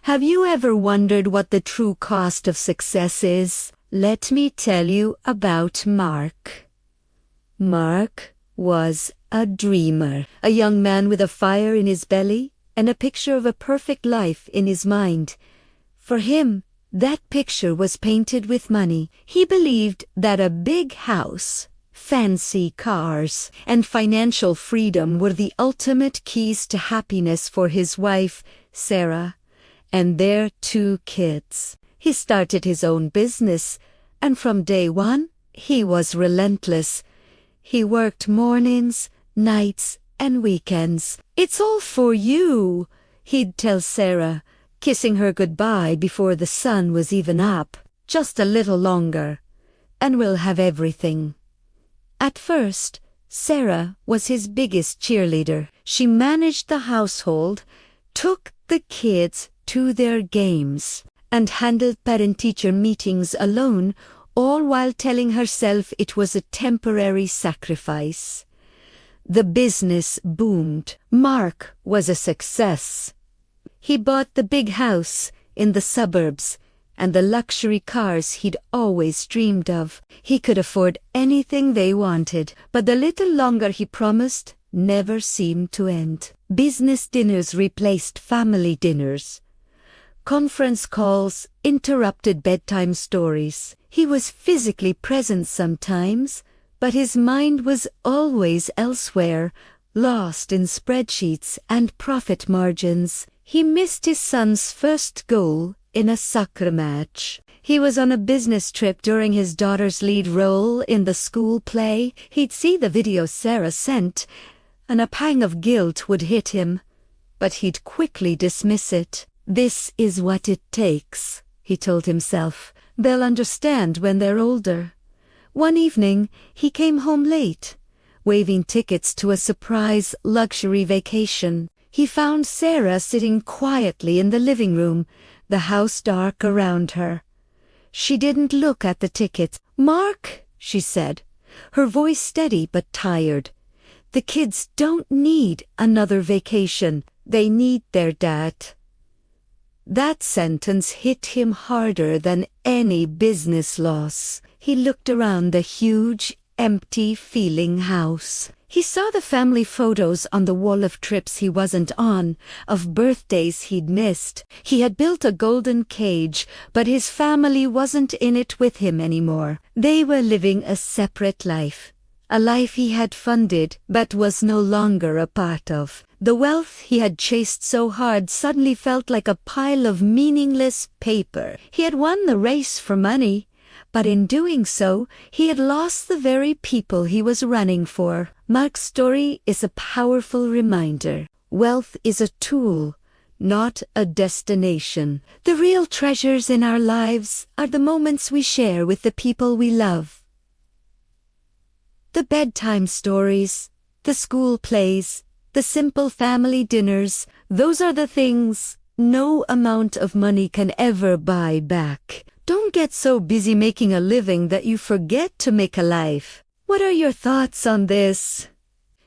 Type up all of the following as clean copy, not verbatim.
Have you ever wondered what the true cost of success is? Let me tell you about Mark. Mark was a dreamer, a young man with a fire in his belly and a picture of a perfect life in his mind. For him, that picture was painted with money. He believed that a big house, fancy cars, and financial freedom were the ultimate keys to happiness for his wife, Sarah, and their 2 kids. He started his own business, and from day one, he was relentless. He worked mornings, nights, and weekends. "It's all for you," he'd tell Sarah, kissing her goodbye before the sun was even up. "Just a little longer, and we'll have everything." At first, Sarah was his biggest cheerleader. She managed the household, took the kids to their games, and handled parent-teacher meetings alone, all while telling herself it was a temporary sacrifice. The business boomed. Mark was a success. He bought the big house in the suburbs and the luxury cars he'd always dreamed of. He could afford anything they wanted, but the little longer he promised never seemed to end. Business dinners replaced family dinners. Conference calls interrupted bedtime stories. He was physically present sometimes, but his mind was always elsewhere, lost in spreadsheets and profit margins. He missed his son's first goal in a soccer match. He was on a business trip during his daughter's lead role in the school play. He'd see the video Sarah sent, and a pang of guilt would hit him, but he'd quickly dismiss it. "This is what it takes," he told himself. "They'll understand when they're older." One evening, he came home late, waving tickets to a surprise luxury vacation. He found Sarah sitting quietly in the living room, the house dark around her. She didn't look at the tickets. "Mark," she said, her voice steady but tired, "the kids don't need another vacation. They need their dad." That sentence hit him harder than any business loss. He looked around the huge, empty feeling house. He saw the family photos on the wall of trips he wasn't on, of birthdays he'd missed. He had built a golden cage, but his family wasn't in it with him anymore. They were living a separate life, a life he had funded but was no longer a part of. The wealth he had chased so hard suddenly felt like a pile of meaningless paper. He had won the race for money, but in doing so, he had lost the very people he was running for. Mark's story is a powerful reminder. Wealth is a tool, not a destination. The real treasures in our lives are the moments we share with the people we love. The bedtime stories, the school plays, the simple family dinners, those are the things no amount of money can ever buy back. Don't get so busy making a living that you forget to make a life. What are your thoughts on this?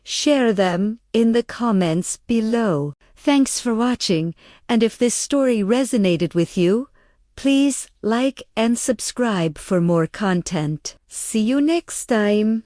Share them in the comments below. Thanks for watching, and if this story resonated with you, please like and subscribe for more content. See you next time.